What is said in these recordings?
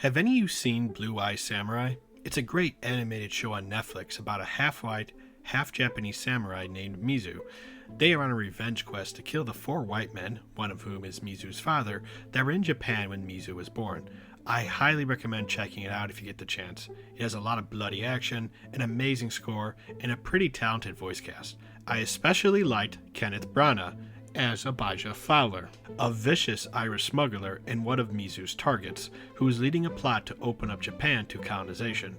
Have any of you seen Blue Eye Samurai? It's a great animated show on Netflix about a half-white, half-Japanese samurai named Mizu. They are on a revenge quest to kill the 4 white men, one of whom is Mizu's father, that were in Japan when Mizu was born. I highly recommend checking it out if you get the chance. It has a lot of bloody action, an amazing score, and a pretty talented voice cast. I especially liked Kenneth Branagh as Abijah Fowler, a vicious Irish smuggler and one of Mizu's targets, who is leading a plot to open up Japan to colonization.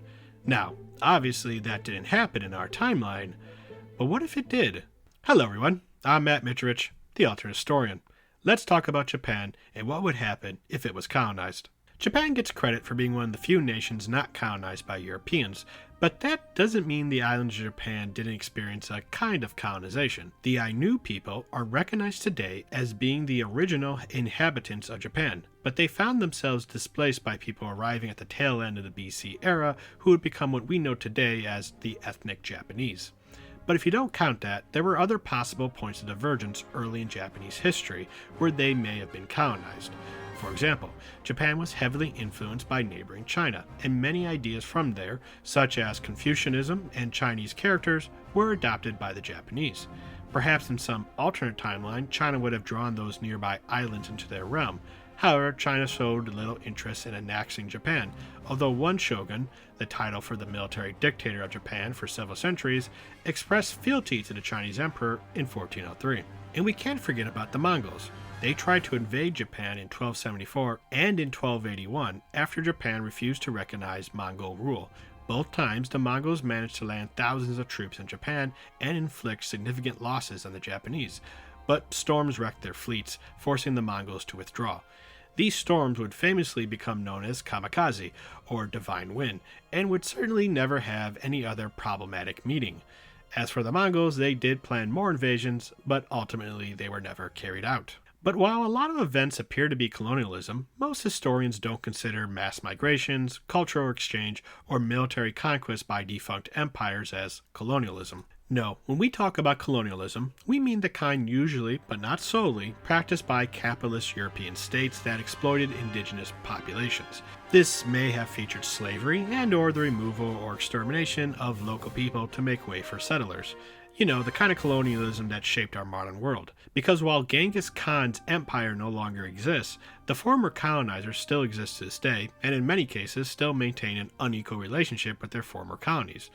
Now, obviously that didn't happen in our timeline, but what if it did? Hello everyone, I'm Matt Mitrich, the alternate historian. Let's talk about Japan and what would happen if it was colonized. Japan gets credit for being one of the few nations not colonized by Europeans, but that doesn't mean the islands of Japan didn't experience a kind of colonization. The Ainu people are recognized today as being the original inhabitants of Japan, but they found themselves displaced by people arriving at the tail end of the BC era who would become what we know today as the ethnic Japanese. But if you don't count that, there were other possible points of divergence early in Japanese history where they may have been colonized. For example, Japan was heavily influenced by neighboring China, and many ideas from there, such as Confucianism and Chinese characters, were adopted by the Japanese. Perhaps in some alternate timeline, China would have drawn those nearby islands into their realm. However, China showed little interest in annexing Japan, although one shogun, the title for the military dictator of Japan for several centuries, expressed fealty to the Chinese emperor in 1403. And we can't forget about the Mongols. They tried to invade Japan in 1274 and in 1281 after Japan refused to recognize Mongol rule. Both times, the Mongols managed to land thousands of troops in Japan and inflict significant losses on the Japanese, but storms wrecked their fleets, forcing the Mongols to withdraw. These storms would famously become known as kamikaze, or divine wind, and would certainly never have any other problematic meaning. As for the Mongols, they did plan more invasions, but ultimately they were never carried out. But while a lot of events appear to be colonialism, most historians don't consider mass migrations, cultural exchange, or military conquest by defunct empires as colonialism. No, when we talk about colonialism, we mean the kind usually, but not solely, practiced by capitalist European states that exploited indigenous populations. This may have featured slavery and/or the removal or extermination of local people to make way for settlers. You know, the kind of colonialism that shaped our modern world. Because while Genghis Khan's empire no longer exists, the former colonizers still exist to this day, and in many cases still maintain an unequal relationship with their former colonies.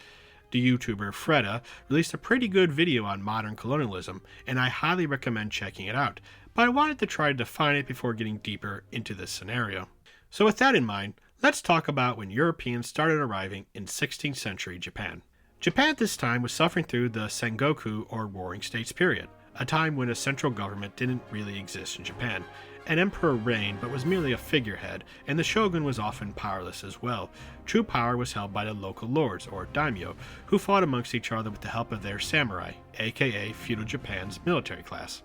The YouTuber Freda released a pretty good video on modern colonialism, and I highly recommend checking it out, but I wanted to try to define it before getting deeper into this scenario. So with that in mind, let's talk about when Europeans started arriving in 16th century Japan. Japan at this time was suffering through the Sengoku or Warring States period, a time when a central government didn't really exist in Japan. An emperor reigned but was merely a figurehead, and the shogun was often powerless as well. True power was held by the local lords, or daimyo, who fought amongst each other with the help of their samurai, aka feudal Japan's military class.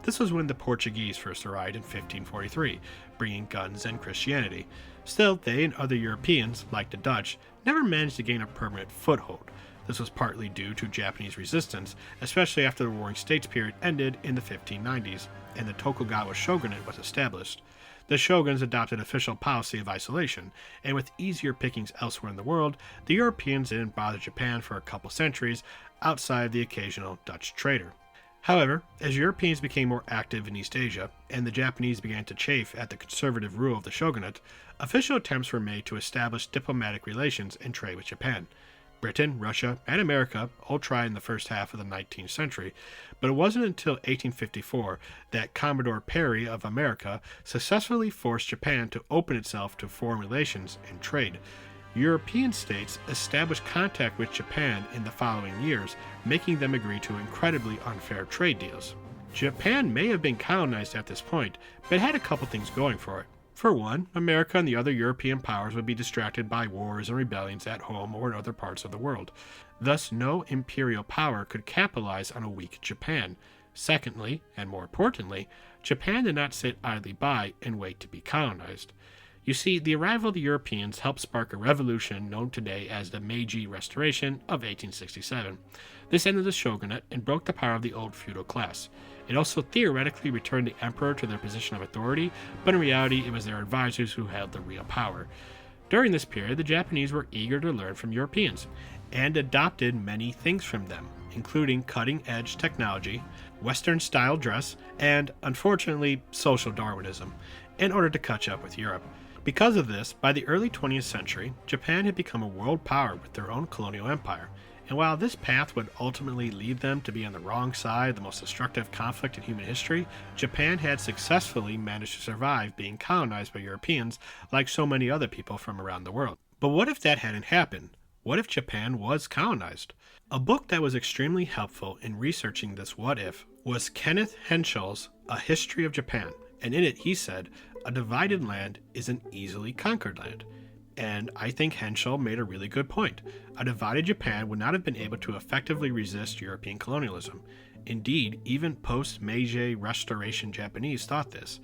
This was when the Portuguese first arrived in 1543, bringing guns and Christianity. Still, they and other Europeans, like the Dutch, never managed to gain a permanent foothold. This was partly due to Japanese resistance, especially after the Warring States period ended in the 1590s and the Tokugawa shogunate was established. The shoguns adopted official policy of isolation, and with easier pickings elsewhere in the world, the Europeans didn't bother Japan for a couple centuries outside the occasional Dutch trader. However, as Europeans became more active in East Asia, and the Japanese began to chafe at the conservative rule of the shogunate, official attempts were made to establish diplomatic relations and trade with Japan. Britain, Russia, and America all tried in the first half of the 19th century, but it wasn't until 1854 that Commodore Perry of America successfully forced Japan to open itself to foreign relations and trade. European states established contact with Japan in the following years, making them agree to incredibly unfair trade deals. Japan may have been colonized at this point, but it had a couple things going for it. For one, America and the other European powers would be distracted by wars and rebellions at home or in other parts of the world. Thus, no imperial power could capitalize on a weak Japan. Secondly, and more importantly, Japan did not sit idly by and wait to be colonized. You see, the arrival of the Europeans helped spark a revolution known today as the Meiji Restoration of 1867. This ended the shogunate and broke the power of the old feudal class. It also theoretically returned the emperor to their position of authority, but in reality it was their advisors who held the real power. During this period, the Japanese were eager to learn from Europeans and adopted many things from them, including cutting-edge technology, Western-style dress, and, unfortunately, social Darwinism, in order to catch up with Europe. Because of this, by the early 20th century, Japan had become a world power with their own colonial empire. And while this path would ultimately lead them to be on the wrong side of the most destructive conflict in human history, Japan had successfully managed to survive being colonized by Europeans like so many other people from around the world. But what if that hadn't happened? What if Japan was colonized? A book that was extremely helpful in researching this what if was Kenneth Henschel's A History of Japan, and in it he said, "A divided land is an easily conquered land." And I think Henschel made a really good point. A divided Japan would not have been able to effectively resist European colonialism. Indeed, even post-Meiji Restoration Japanese thought this.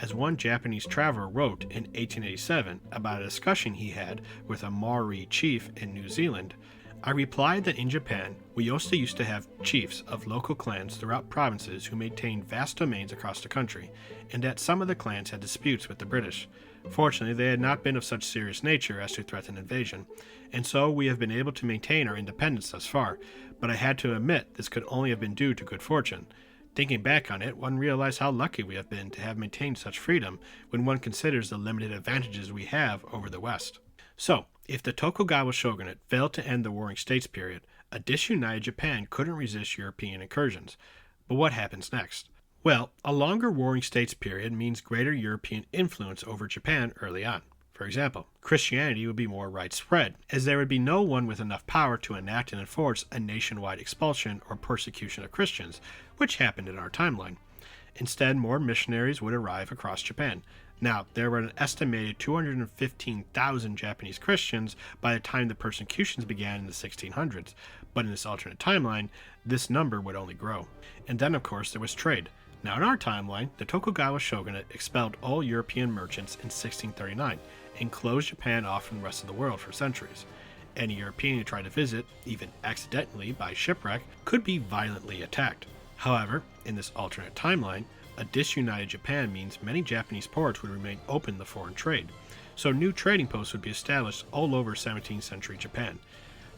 As one Japanese traveler wrote in 1887 about a discussion he had with a Maori chief in New Zealand, I replied that in Japan, we also used to have chiefs of local clans throughout provinces who maintained vast domains across the country, and that some of the clans had disputes with the British. Fortunately, they had not been of such serious nature as to threaten invasion, and so we have been able to maintain our independence thus far, but I had to admit this could only have been due to good fortune. Thinking back on it, one realizes how lucky we have been to have maintained such freedom when one considers the limited advantages we have over the West. So, if the Tokugawa shogunate failed to end the Warring States period, a disunited Japan couldn't resist European incursions. But what happens next? Well, a longer Warring States period means greater European influence over Japan early on. For example, Christianity would be more widespread, as there would be no one with enough power to enact and enforce a nationwide expulsion or persecution of Christians, which happened in our timeline. Instead, more missionaries would arrive across Japan. Now, there were an estimated 215,000 Japanese Christians by the time the persecutions began in the 1600s, but in this alternate timeline, this number would only grow. And then, of course, there was trade. Now, in our timeline, the Tokugawa shogunate expelled all European merchants in 1639 and closed Japan off from the rest of the world for centuries. Any European who tried to visit, even accidentally by shipwreck, could be violently attacked. However, in this alternate timeline, a disunited Japan means many Japanese ports would remain open to foreign trade, so new trading posts would be established all over 17th century Japan.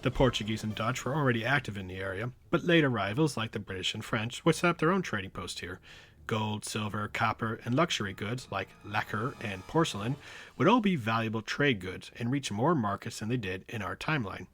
The Portuguese and Dutch were already active in the area, but late arrivals like the British and French would set up their own trading posts here. Gold, silver, copper, and luxury goods like lacquer and porcelain would all be valuable trade goods and reach more markets than they did in our timeline.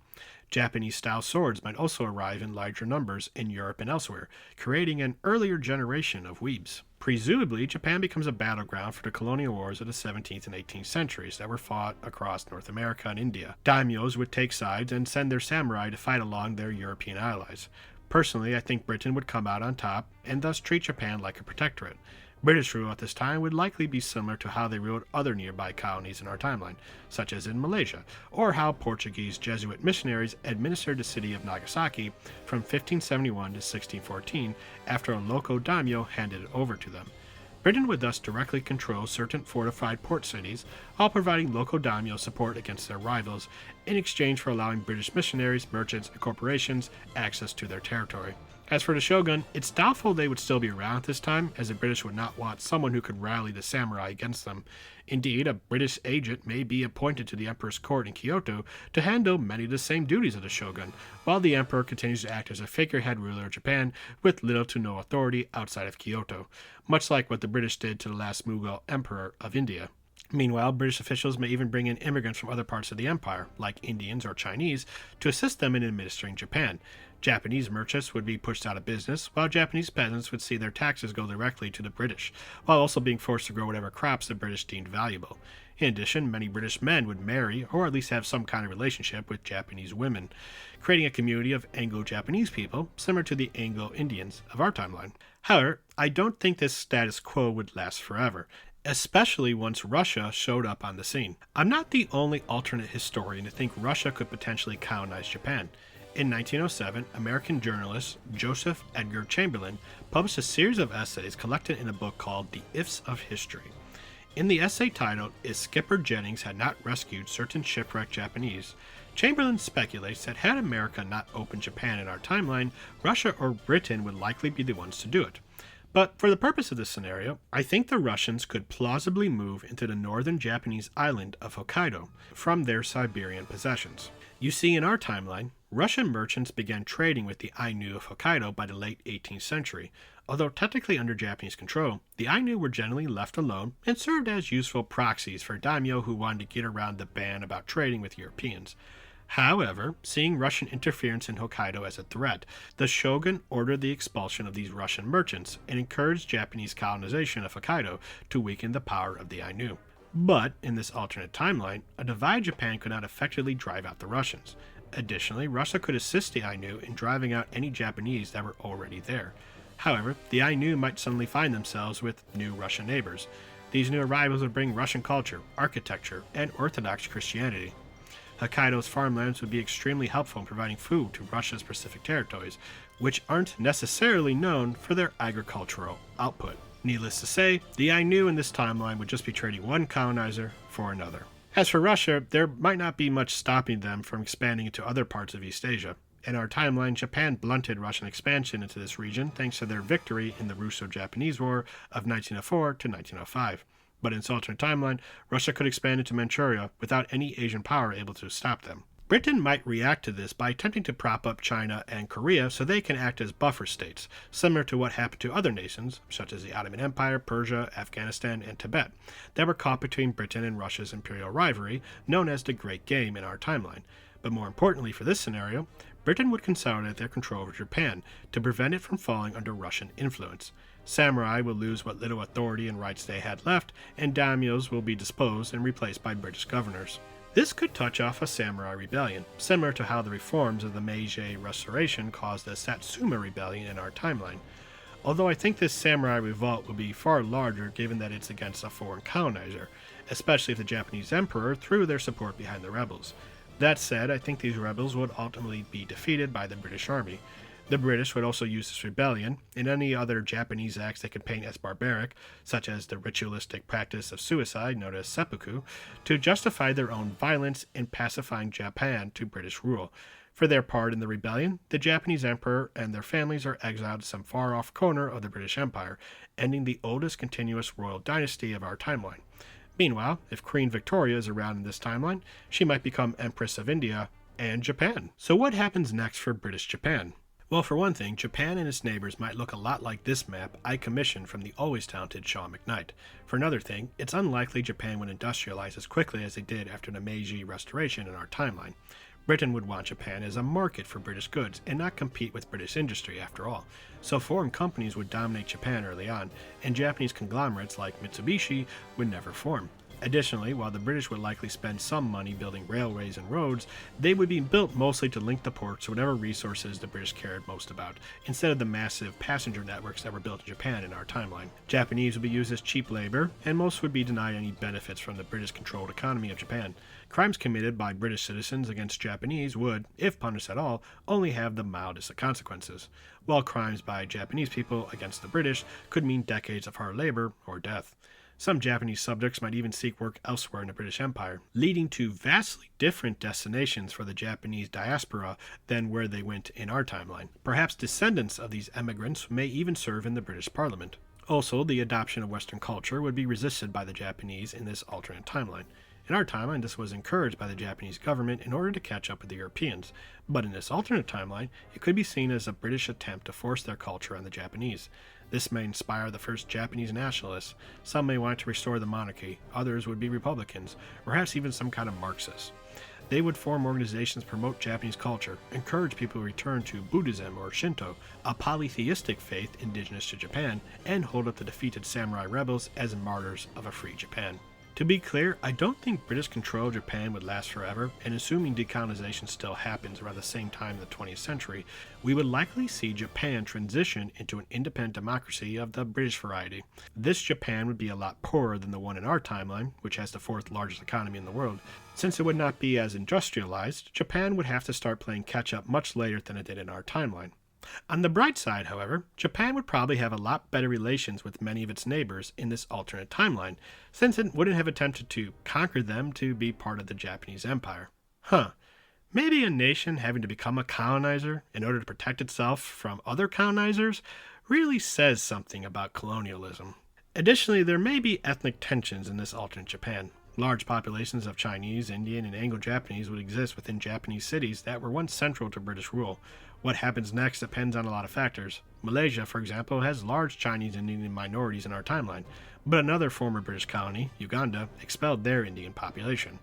Japanese-style swords might also arrive in larger numbers in Europe and elsewhere, creating an earlier generation of weebs. Presumably, Japan becomes a battleground for the colonial wars of the 17th and 18th centuries that were fought across North America and India. Daimyos would take sides and send their samurai to fight along their European allies. Personally, I think Britain would come out on top and thus treat Japan like a protectorate. British rule at this time would likely be similar to how they ruled other nearby colonies in our timeline, such as in Malaysia, or how Portuguese Jesuit missionaries administered the city of Nagasaki from 1571 to 1614 after a local daimyo handed it over to them. Britain would thus directly control certain fortified port cities while providing local daimyo support against their rivals in exchange for allowing British missionaries, merchants, and corporations access to their territory. As for the shogun, it's doubtful they would still be around at this time, as the British would not want someone who could rally the samurai against them. Indeed, a British agent may be appointed to the emperor's court in Kyoto to handle many of the same duties of the shogun, while the emperor continues to act as a figurehead ruler of Japan with little to no authority outside of Kyoto, much like what the British did to the last Mughal emperor of India. Meanwhile, British officials may even bring in immigrants from other parts of the empire, like Indians or Chinese, to assist them in administering Japan. Japanese merchants would be pushed out of business, while Japanese peasants would see their taxes go directly to the British, while also being forced to grow whatever crops the British deemed valuable. In addition, many British men would marry, or at least have some kind of relationship with Japanese women, creating a community of Anglo-Japanese people, similar to the Anglo-Indians of our timeline. However, I don't think this status quo would last forever, especially once Russia showed up on the scene. I'm not the only alternate historian to think Russia could potentially colonize Japan. In 1907, American journalist Joseph Edgar Chamberlain published a series of essays collected in a book called The Ifs of History. In the essay titled, If Skipper Jennings Had Not Rescued Certain Shipwrecked Japanese, Chamberlain speculates that had America not opened Japan in our timeline, Russia or Britain would likely be the ones to do it. But for the purpose of this scenario, I think the Russians could plausibly move into the northern Japanese island of Hokkaido from their Siberian possessions. You see, in our timeline, Russian merchants began trading with the Ainu of Hokkaido by the late 18th century. Although technically under Japanese control, the Ainu were generally left alone and served as useful proxies for daimyo who wanted to get around the ban about trading with Europeans. However, seeing Russian interference in Hokkaido as a threat, the shogun ordered the expulsion of these Russian merchants and encouraged Japanese colonization of Hokkaido to weaken the power of the Ainu. But, in this alternate timeline, a divided Japan could not effectively drive out the Russians. Additionally, Russia could assist the Ainu in driving out any Japanese that were already there. However, the Ainu might suddenly find themselves with new Russian neighbors. These new arrivals would bring Russian culture, architecture, and Orthodox Christianity. Hokkaido's farmlands would be extremely helpful in providing food to Russia's Pacific territories, which aren't necessarily known for their agricultural output. Needless to say, the Ainu in this timeline would just be trading one colonizer for another. As for Russia, there might not be much stopping them from expanding into other parts of East Asia. In our timeline, Japan blunted Russian expansion into this region thanks to their victory in the Russo-Japanese War of 1904 to 1905. But in its alternate timeline, Russia could expand into Manchuria without any Asian power able to stop them. Britain might react to this by attempting to prop up China and Korea so they can act as buffer states, similar to what happened to other nations, such as the Ottoman Empire, Persia, Afghanistan, and Tibet, that were caught between Britain and Russia's imperial rivalry, known as the Great Game in our timeline. But more importantly for this scenario, Britain would consolidate their control over Japan to prevent it from falling under Russian influence. Samurai will lose what little authority and rights they had left, and daimyos will be disposed and replaced by British governors. This could touch off a samurai rebellion, similar to how the reforms of the Meiji Restoration caused the Satsuma Rebellion in our timeline. Although I think this samurai revolt will be far larger given that it's against a foreign colonizer, especially if the Japanese emperor threw their support behind the rebels. That said, I think these rebels would ultimately be defeated by the British Army. The British would also use this rebellion and any other Japanese acts they could paint as barbaric, such as the ritualistic practice of suicide known as seppuku, to justify their own violence in pacifying Japan to British rule. For their part in the rebellion, the Japanese emperor and their families are exiled to some far-off corner of the British Empire, ending the oldest continuous royal dynasty of our timeline. Meanwhile, if Queen Victoria is around in this timeline, she might become Empress of India and Japan. So what happens next for British Japan? Well, for one thing, Japan and its neighbors might look a lot like this map I commissioned from the always talented Sean McKnight. For another thing, it's unlikely Japan would industrialize as quickly as they did after the Meiji Restoration in our timeline. Britain would want Japan as a market for British goods and not compete with British industry after all. So foreign companies would dominate Japan early on, and Japanese conglomerates like Mitsubishi would never form. Additionally, while the British would likely spend some money building railways and roads, they would be built mostly to link the ports to whatever resources the British cared most about, instead of the massive passenger networks that were built in Japan in our timeline. Japanese would be used as cheap labor, and most would be denied any benefits from the British-controlled economy of Japan. Crimes committed by British citizens against Japanese would, if punished at all, only have the mildest of consequences, while crimes by Japanese people against the British could mean decades of hard labor or death. Some Japanese subjects might even seek work elsewhere in the British Empire, leading to vastly different destinations for the Japanese diaspora than where they went in our timeline. Perhaps descendants of these emigrants may even serve in the British Parliament. Also, the adoption of Western culture would be resisted by the Japanese in this alternate timeline. In our timeline, this was encouraged by the Japanese government in order to catch up with the Europeans, but in this alternate timeline, it could be seen as a British attempt to force their culture on the Japanese. This may inspire the first Japanese nationalists. Some may want to restore the monarchy, others would be Republicans, perhaps even some kind of Marxists. They would form organizations to promote Japanese culture, encourage people to return to Buddhism or Shinto, a polytheistic faith indigenous to Japan, and hold up the defeated samurai rebels as martyrs of a free Japan. To be clear, I don't think British control of Japan would last forever, and assuming decolonization still happens around the same time in the 20th century, we would likely see Japan transition into an independent democracy of the British variety. This Japan would be a lot poorer than the one in our timeline, which has the fourth largest economy in the world. Since it would not be as industrialized, Japan would have to start playing catch-up much later than it did in our timeline. On the bright side, however, Japan would probably have a lot better relations with many of its neighbors in this alternate timeline, since it wouldn't have attempted to conquer them to be part of the Japanese Empire. Maybe a nation having to become a colonizer in order to protect itself from other colonizers really says something about colonialism. Additionally, there may be ethnic tensions in this alternate Japan. Large populations of Chinese, Indian, and Anglo-Japanese would exist within Japanese cities that were once central to British rule. What happens next depends on a lot of factors. Malaysia, for example, has large Chinese and Indian minorities in our timeline, but another former British colony, Uganda, expelled their Indian population.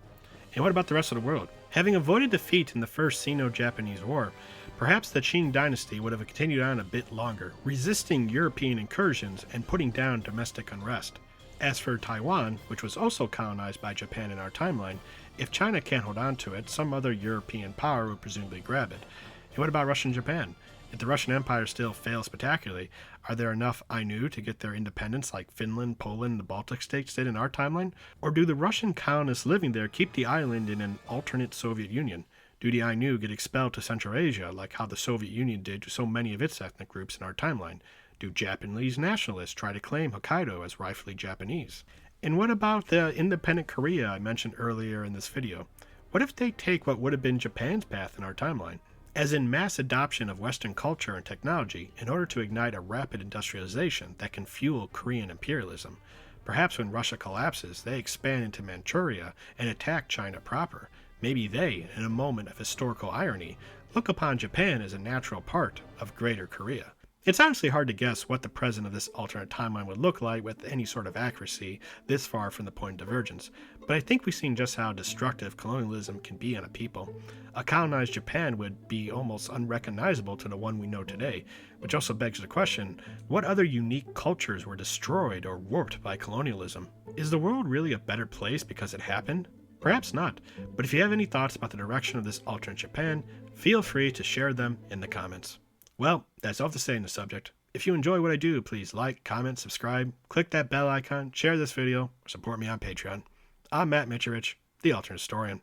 And what about the rest of the world? Having avoided defeat in the First Sino-Japanese War, perhaps the Qing dynasty would have continued on a bit longer, resisting European incursions and putting down domestic unrest. As for Taiwan, which was also colonized by Japan in our timeline, if China can't hold on to it, some other European power would presumably grab it. And what about Russia and Japan? If the Russian Empire still fails spectacularly, are there enough Ainu to get their independence like Finland, Poland, and the Baltic states did in our timeline? Or do the Russian colonists living there keep the island in an alternate Soviet Union? Do the Ainu get expelled to Central Asia like how the Soviet Union did to so many of its ethnic groups in our timeline? Do Japanese nationalists try to claim Hokkaido as rightfully Japanese? And what about the independent Korea I mentioned earlier in this video? What if they take what would have been Japan's path in our timeline? As in mass adoption of Western culture and technology in order to ignite a rapid industrialization that can fuel Korean imperialism. Perhaps when Russia collapses, they expand into Manchuria and attack China proper. Maybe they, in a moment of historical irony, look upon Japan as a natural part of Greater Korea. It's honestly hard to guess what the present of this alternate timeline would look like with any sort of accuracy this far from the point of divergence, but I think we've seen just how destructive colonialism can be on a people. A colonized Japan would be almost unrecognizable to the one we know today, which also begs the question, what other unique cultures were destroyed or warped by colonialism? Is the world really a better place because it happened? Perhaps not, but if you have any thoughts about the direction of this alternate Japan, feel free to share them in the comments. Well, that's all to say in the subject. If you enjoy what I do, please like, comment, subscribe, click that bell icon, share this video, or support me on Patreon. I'm Matt Mitcherich, the Alternate Historian.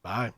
Bye.